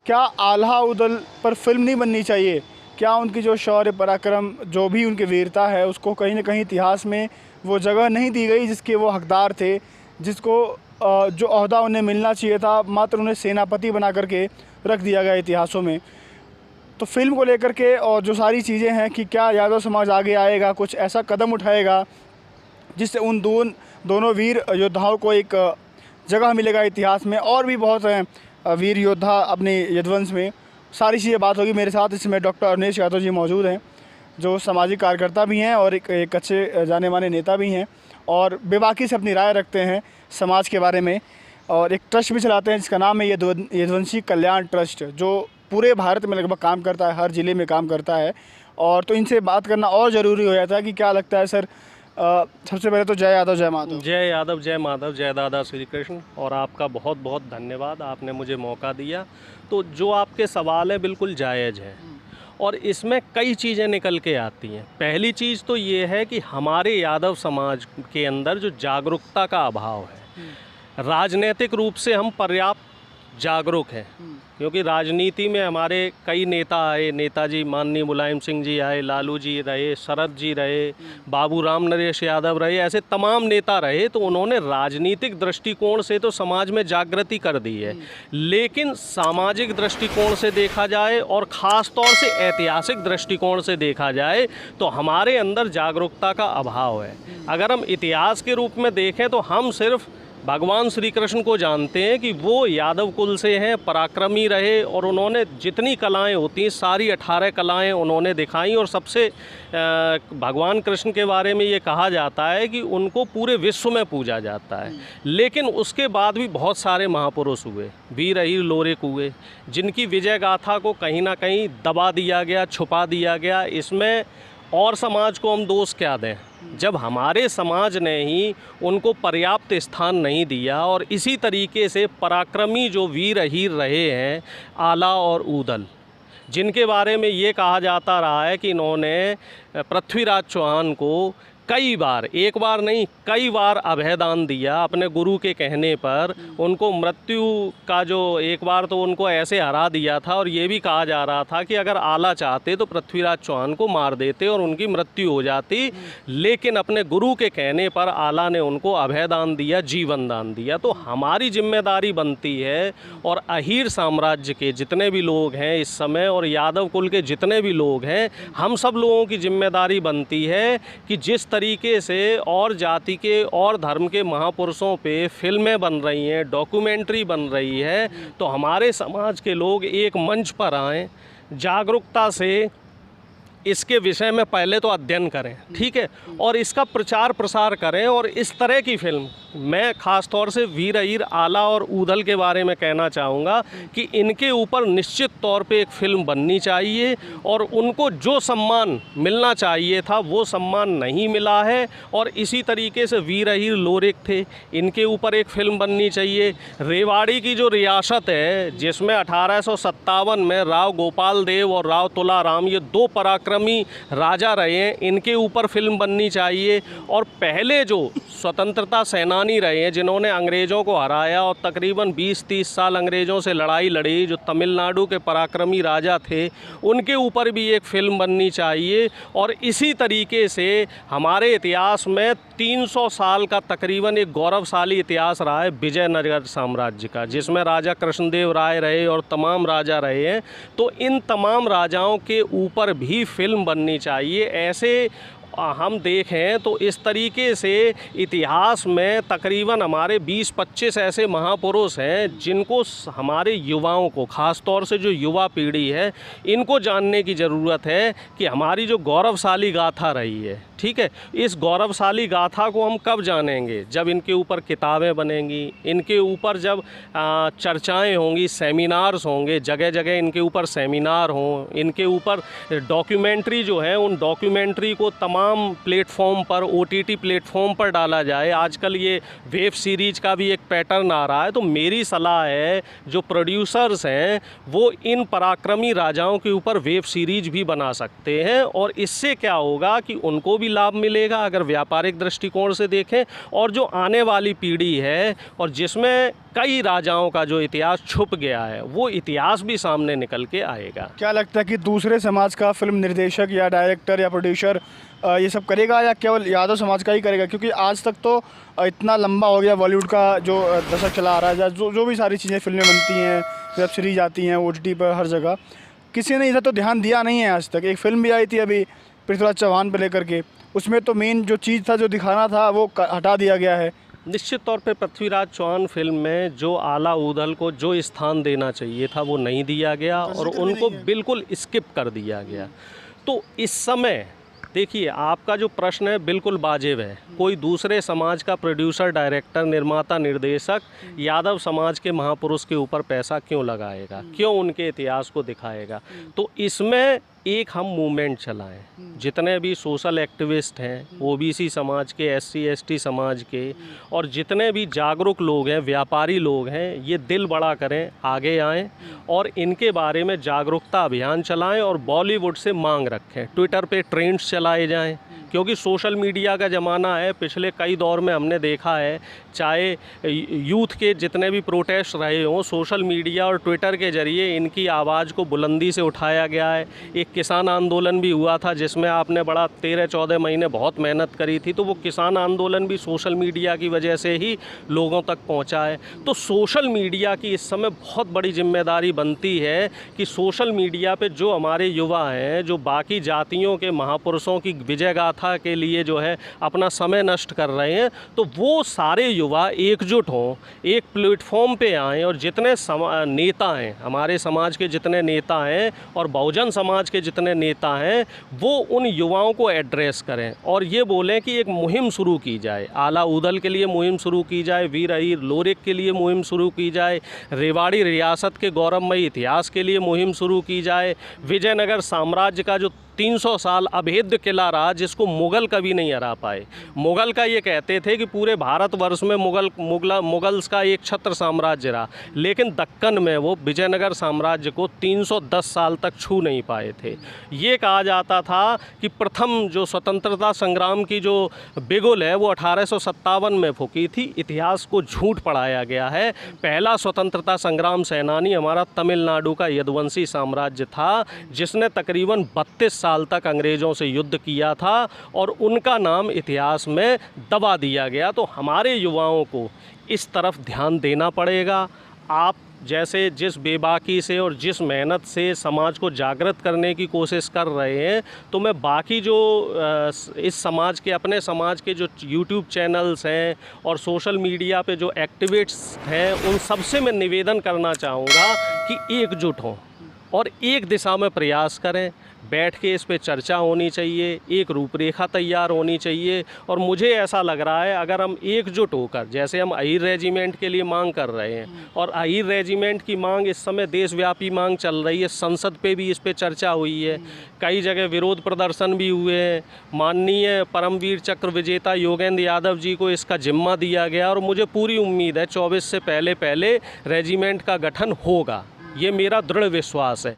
क्या आल्हा उदल पर फिल्म नहीं बननी चाहिए? क्या उनकी जो शौर्य पराक्रम, जो भी उनकी वीरता है, उसको कहीं न कहीं इतिहास में वो जगह नहीं दी गई जिसके वो हकदार थे, जिसको जो ओहदा उन्हें मिलना चाहिए था, मात्र उन्हें सेनापति बना कर के रख दिया गया इतिहासों में। तो फ़िल्म को लेकर के और जो सारी चीज़ें हैं कि क्या यादव समाज आगे आएगा, कुछ ऐसा कदम उठाएगा जिससे उन दोनों वीर योद्धाओं को एक जगह मिलेगा इतिहास में। और भी बहुत हैं वीर योद्धा अपने यदुवंश में। सारी चीज़ें बात होगी। मेरे साथ इसमें डॉक्टर अवनीश यादव जी मौजूद हैं, जो सामाजिक कार्यकर्ता भी हैं और एक अच्छे जाने माने नेता भी हैं और बेबाकी से अपनी राय रखते हैं समाज के बारे में। और एक ट्रस्ट भी चलाते हैं जिसका नाम है यदुवंशी कल्याण ट्रस्ट, जो पूरे भारत में लगभग काम करता है, हर ज़िले में काम करता है। और तो इनसे बात करना और ज़रूरी हो जाता है कि क्या लगता है सर। सबसे पहले तो जय यादव जय माधव। जय यादव जय माधव, जय दादा श्री कृष्ण। और आपका बहुत बहुत धन्यवाद, आपने मुझे मौका दिया। तो जो आपके सवाल है बिल्कुल जायज़ है और इसमें कई चीज़ें निकल के आती हैं। पहली चीज़ तो ये है कि हमारे यादव समाज के अंदर जो जागरूकता का अभाव है, राजनीतिक रूप से हम पर्याप्त जागरूक हैं, क्योंकि राजनीति में हमारे कई नेता आए, नेताजी माननीय मुलायम सिंह जी आए, लालू जी रहे, शरद जी रहे, बाबू राम नरेश यादव रहे, ऐसे तमाम नेता रहे। तो उन्होंने राजनीतिक दृष्टिकोण से तो समाज में जागृति कर दी है, लेकिन सामाजिक दृष्टिकोण से देखा जाए और ख़ास तौर से ऐतिहासिक दृष्टिकोण से देखा जाए तो हमारे अंदर जागरूकता का अभाव है। अगर हम इतिहास के रूप में देखें तो हम सिर्फ भगवान श्री कृष्ण को जानते हैं कि वो यादव कुल से हैं, पराक्रमी रहे और उन्होंने जितनी कलाएं होती हैं सारी 18 कलाएं उन्होंने दिखाई। और सबसे भगवान कृष्ण के बारे में ये कहा जाता है कि उनको पूरे विश्व में पूजा जाता है। लेकिन उसके बाद भी बहुत सारे महापुरुष हुए, वीर अहीर लोरिक हुए, जिनकी विजय गाथा को कहीं ना कहीं दबा दिया गया, छुपा दिया गया। इसमें और समाज को हम दोष क्या दें जब हमारे समाज ने ही उनको पर्याप्त स्थान नहीं दिया। और इसी तरीके से पराक्रमी जो वीर अहीर रहे हैं, आला और ऊदल, जिनके बारे में ये कहा जाता रहा है कि इन्होंने पृथ्वीराज चौहान को कई बार, एक बार नहीं कई बार अभयदान दिया अपने गुरु के कहने पर। उनको मृत्यु का जो एक बार तो उनको ऐसे हरा दिया था और ये भी कहा जा रहा था कि अगर आला चाहते तो पृथ्वीराज चौहान को मार देते और उनकी मृत्यु हो जाती। लेकिन अपने गुरु के कहने पर आला ने उनको अभयदान दिया, जीवन दान दिया। तो हमारी जिम्मेदारी बनती है और अहीर साम्राज्य के जितने भी लोग हैं इस समय और यादव कुल के जितने भी लोग हैं, हम सब लोगों की जिम्मेदारी बनती है कि जिस तरीके से और जाति के और धर्म के महापुरुषों पे फिल्में बन रही हैं, डॉक्यूमेंट्री बन रही है, तो हमारे समाज के लोग एक मंच पर आएँ, जागरूकता से इसके विषय में पहले तो अध्ययन करें, ठीक है, और इसका प्रचार प्रसार करें। और इस तरह की फिल्म, मैं ख़ास तौर से वीर अहीर, आला और ऊदल के बारे में कहना चाहूँगा कि इनके ऊपर निश्चित तौर पे एक फ़िल्म बननी चाहिए और उनको जो सम्मान मिलना चाहिए था वो सम्मान नहीं मिला है। और इसी तरीके से वीर अहीर लोरिक थे, इनके ऊपर एक फ़िल्म बननी चाहिए। रेवाड़ी की जो रियासत है, जिसमें 1857 में राव गोपाल देव और राव तुलाराम, ये दो पराक्रमी राजा रहे हैं, इनके ऊपर फिल्म बननी चाहिए। और पहले जो स्वतंत्रता सेनानी रहे हैं, जिन्होंने अंग्रेज़ों को हराया और तकरीबन 20-30 साल अंग्रेज़ों से लड़ाई लड़ी, जो तमिलनाडु के पराक्रमी राजा थे, उनके ऊपर भी एक फ़िल्म बननी चाहिए। और इसी तरीके से हमारे इतिहास में 300 साल का तकरीबन एक गौरवशाली इतिहास रहा है विजयनगर साम्राज्य का, जिसमें राजा कृष्णदेव राय रहे और तमाम राजा रहे हैं। तो इन तमाम राजाओं के ऊपर भी फिल्म बननी चाहिए। ऐसे हम देखें तो इस तरीके से इतिहास में तकरीबन हमारे 20-25 ऐसे महापुरुष हैं जिनको हमारे युवाओं को, ख़ास तौर से जो युवा पीढ़ी है, इनको जानने की ज़रूरत है कि हमारी जो गौरवशाली गाथा रही है, ठीक है, इस गौरवशाली गाथा को हम कब जानेंगे? जब इनके ऊपर किताबें बनेंगी, इनके ऊपर जब चर्चाएं होंगी, सेमिनार्स होंगे, जगह जगह इनके ऊपर सेमिनार हों, इनके ऊपर डॉक्यूमेंट्री जो है उन डॉक्यूमेंट्री को तमाम प्लेटफॉर्म पर, OTT प्लेटफॉर्म पर डाला जाए। आजकल ये वेब सीरीज़ का भी एक पैटर्न आ रहा है। तो मेरी सलाह है, जो प्रोड्यूसर्स हैं वो इन पराक्रमी राजाओं के ऊपर वेब सीरीज़ भी बना सकते हैं और इससे क्या होगा कि उनको भी लाभ मिलेगा अगर व्यापारिक दृष्टिकोण से देखें, और जो आने वाली पीढ़ी है और जिसमें कई राजाओं का जो इतिहास छुप गया है वो इतिहास भी सामने निकल के आएगा। क्या लगता है कि दूसरे समाज का फिल्म निर्देशक या डायरेक्टर या प्रोड्यूसर ये सब करेगा या केवल यादव समाज का ही करेगा? क्योंकि आज तक तो इतना लंबा हो गया बॉलीवुड का जो दशक चला आ रहा है, जो भी सारी चीज़ें फिल्में बनती हैं, वेब सीरीज आती हैं OTT पर, हर जगह किसी ने इधर तो ध्यान दिया नहीं है आज तक। एक फ़िल्म भी आई थी अभी पृथ्वीराज चौहान पर लेकर के, उसमें तो मेन जो चीज़ था, जो दिखाना था, वो हटा दिया गया है। निश्चित तौर पे पृथ्वीराज चौहान फिल्म में जो आला ऊदल को जो स्थान देना चाहिए था वो नहीं दिया गया और उनको बिल्कुल स्किप कर दिया गया। तो इस समय देखिए, आपका जो प्रश्न है बिल्कुल वाजिब है। कोई दूसरे समाज का प्रोड्यूसर, डायरेक्टर, निर्माता, निर्देशक यादव समाज के महापुरुष के ऊपर पैसा क्यों लगाएगा, क्यों उनके इतिहास को दिखाएगा? तो इसमें एक हम मूवमेंट चलाएं। जितने भी सोशल एक्टिविस्ट हैं, OBC समाज के, SC ST समाज के, और जितने भी जागरूक लोग हैं, व्यापारी लोग हैं, ये दिल बड़ा करें, आगे आएं और इनके बारे में जागरूकता अभियान चलाएं और बॉलीवुड से मांग रखें। ट्विटर पे ट्रेंड्स चलाए जाएं, क्योंकि सोशल मीडिया का ज़माना है। पिछले कई दौर में हमने देखा है, चाहे यूथ के जितने भी प्रोटेस्ट रहे हों, सोशल मीडिया और ट्विटर के ज़रिए इनकी आवाज़ को बुलंदी से उठाया गया है। एक किसान आंदोलन भी हुआ था जिसमें आपने बड़ा 13-14 महीने बहुत मेहनत करी थी, तो वो किसान आंदोलन भी सोशल मीडिया की वजह से ही लोगों तक पहुंचा है। तो सोशल मीडिया की इस समय बहुत बड़ी जिम्मेदारी बनती है कि सोशल मीडिया पे जो हमारे युवा हैं, जो बाकी जातियों के महापुरुषों की विजय गाथा के लिए जो है अपना समय नष्ट कर रहे हैं, तो वो सारे युवा एकजुट हों, एक प्लेटफॉर्म पे आएँ और जितने नेता हैं, हमारे समाज के जितने नेता हैं और बहुजन समाज के जितने नेता हैं, वो उन युवाओं को एड्रेस करें और ये बोलें कि एक मुहिम शुरू की जाए। आला ऊदल के लिए मुहिम शुरू की जाए, वीर अहीर लोरिक के लिए मुहिम शुरू की जाए, रेवाड़ी रियासत के गौरवमयी इतिहास के लिए मुहिम शुरू की जाए, विजयनगर साम्राज्य का जो 300 साल अभेद्य किला रहा जिसको मुग़ल कभी नहीं हरा पाए। मुग़ल का ये कहते थे कि पूरे भारतवर्ष में मुग़ल्स का एक छत्र साम्राज्य रहा, लेकिन दक्कन में वो विजयनगर साम्राज्य को 310 साल तक छू नहीं पाए थे। ये कहा जाता था कि प्रथम जो स्वतंत्रता संग्राम की जो बिगुल है वो 1857 में फूकी थी। इतिहास को झूठ पढ़ाया गया है। पहला स्वतंत्रता संग्राम सेनानी हमारा तमिलनाडु का यदुवंशी साम्राज्य था, जिसने तकरीबन 32 साल तक अंग्रेज़ों से युद्ध किया था और उनका नाम इतिहास में दबा दिया गया। तो हमारे युवाओं को इस तरफ ध्यान देना पड़ेगा। आप जैसे जिस बेबाकी से और जिस मेहनत से समाज को जागृत करने की कोशिश कर रहे हैं, तो मैं बाकी जो इस समाज के, अपने समाज के जो YouTube चैनल्स हैं और सोशल मीडिया पे जो एक्टिविस्ट्स हैं, उन सबसे मैं निवेदन करना चाहूँगा कि एकजुट हों और एक दिशा में प्रयास करें। बैठ के इस पे चर्चा होनी चाहिए, एक रूपरेखा तैयार होनी चाहिए। और मुझे ऐसा लग रहा है, अगर हम एकजुट होकर, जैसे हम अहीर रेजिमेंट के लिए मांग कर रहे हैं और अहीर रेजिमेंट की मांग इस समय देशव्यापी मांग चल रही है, संसद पे भी इस पे चर्चा हुई है, कई जगह विरोध प्रदर्शन भी हुए हैं। माननीय परमवीर चक्र विजेता योगेंद्र यादव जी को इसका जिम्मा दिया गया और मुझे पूरी उम्मीद है 24 से पहले रेजिमेंट का गठन होगा। ये मेरा दृढ़ विश्वास है।